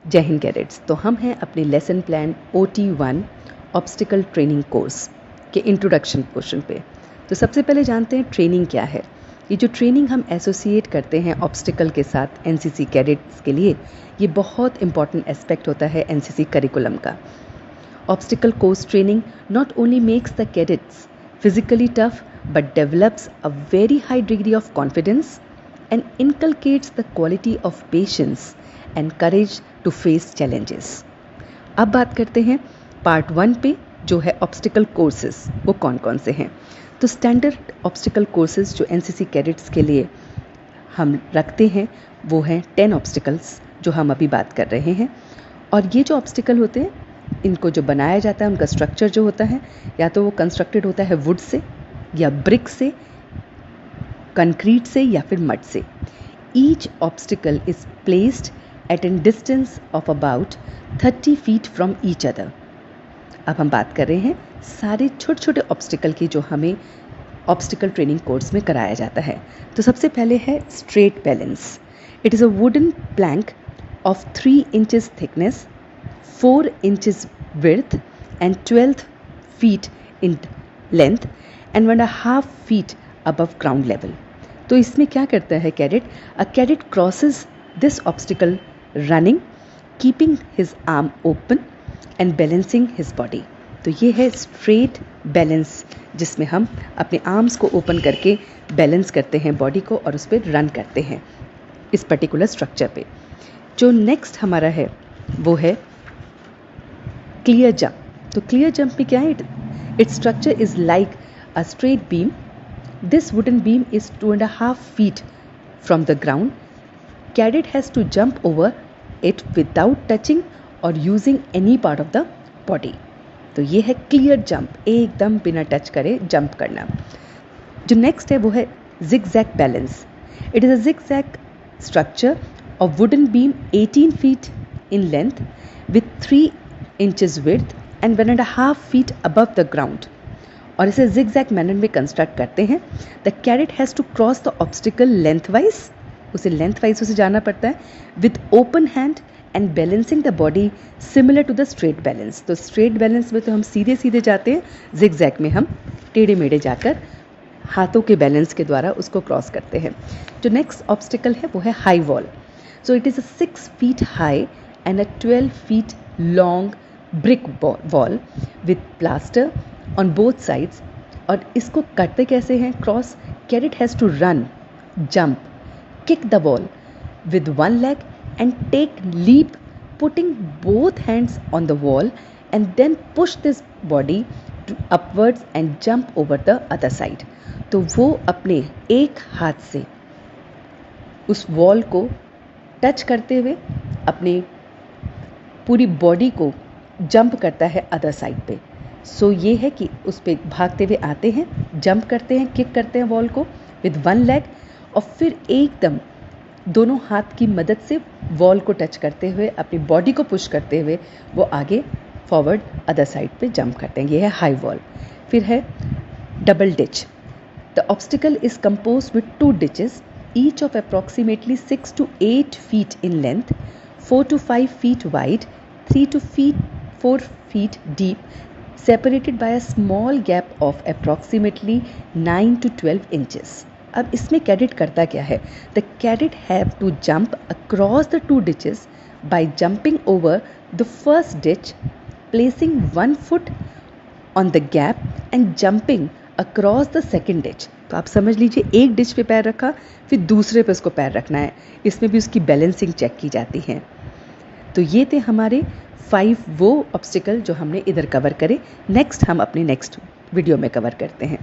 जय हिंद कैडेट्स। तो हम हैं अपने lesson plan OT1 obstacle training course के इंट्रोडक्शन पोर्शन पे। तो सबसे पहले जानते हैं ट्रेनिंग क्या है। ये जो ट्रेनिंग हम एसोसिएट करते हैं ऑब्स्टिकल के साथ NCC कैडेट्स के लिए, ये बहुत इंपॉर्टेंट एस्पेक्ट होता है NCC करिकुलम का। Obstacle course training not only makes the cadets physically tough but develops a very high degree of confidence and inculcates the quality of patience and courage to face challenges। अब बात करते हैं part 1 पे, जो है obstacle courses. वो कौन कौन से हैं? तो स्टैंडर्ड ऑब्स्टिकल कोर्सेज जो NCC कैडेट्स के लिए हम रखते हैं वो हैं 10 ऑब्स्टिकल्स, जो हम अभी बात कर रहे हैं। और ये जो ऑब्स्टिकल होते हैं, इनको जो बनाया जाता है, उनका स्ट्रक्चर जो होता है, या तो वो कंस्ट्रक्टेड होता है वुड से या ब्रिक से, कंक्रीट से या फिर मड से। Each obstacle is placed at an distance of about 30 feet from each other. अब हम बात कर रहे हैं सारे छोटे छोटे ऑब्स्टिकल की, जो हमें ऑब्स्टिकल ट्रेनिंग कोर्स में कराया जाता है। तो सबसे पहले है straight balance. It is a wooden plank of 3 inches thickness, 4 inches width and 12 feet in length and 1.5 feet above ground level। तो इसमें क्या करता है cadet? A cadet crosses this obstacle running, keeping his arm open and balancing his body. तो ये है straight balance, जिसमें हम अपने आर्म्स को ओपन करके बैलेंस करते हैं बॉडी को और उस पर रन करते हैं इस पर्टिकुलर स्ट्रक्चर पे। जो नेक्स्ट हमारा है वो है क्लियर जंप। तो क्लियर जंप में क्या है? It structure is like a straight beam. This wooden beam is 2.5 feet from the ground. Cadet has to jump over it without touching और using any part of the body. तो ये है clear jump, एकदम बिना touch करे jump करना। जो next है वो है zigzag balance. It is a zigzag structure of wooden beam 18 feet in length with 3 inches width and 1.5 feet above the ground। और इसे zigzag मैनर में कंस्ट्रक्ट करते हैं। The cadet has to cross the obstacle lengthwise, उसे lengthwise उसे जाना पड़ता है, with open hand and balancing the body similar to the straight balance. तो स्ट्रेट बैलेंस में तो हम सीधे सीधे जाते हैं, जिगजैग में हम टेढ़े मेढ़े जाकर हाथों के बैलेंस के द्वारा उसको क्रॉस करते हैं। जो नेक्स्ट ऑब्स्टिकल है वो है high wall. So it is a 6 feet high and a 12 feet long brick wall with plaster on both sides। और इसको करते कैसे हैं cross? Cadet has to run, jump, kick the wall with one leg and take leap, putting both hands on the wall and then push this body to upwards and jump over the other side। तो वो अपने एक हाथ से उस wall को touch करते हुए अपने पूरी बॉडी को जंप करता है अदर साइड पे। सो ये है कि उस पे भागते हुए आते हैं, जंप करते हैं, किक करते हैं वॉल को विद वन लेग, और फिर एकदम दोनों हाथ की मदद से वॉल को टच करते हुए अपनी बॉडी को पुश करते हुए वो आगे फॉरवर्ड अदर साइड पे जंप करते हैं। ये है हाई वॉल। फिर है double ditch. The obstacle is compose with 2 ditches, each of approximately 6 to 8 feet in length, 4 to 5 feet wide, 3 to 4 feet deep, separated by a small gap of approximately 9 to 12 inches। अब इसमें cadet करता क्या है? The cadet have to jump across the 2 ditches by jumping over the first ditch, placing 1 foot on the gap and jumping across the second ditch. तो आप समझ लीजिए, एक डिच पे पैर रखा, फिर दूसरे पे उसको पैर रखना है। इसमें भी उसकी बैलेंसिंग चेक की जाती है। तो ये थे हमारे 5 वो ऑब्स्टिकल जो हमने इधर कवर करे। नेक्स्ट हम अपने नेक्स्ट वीडियो में कवर करते हैं।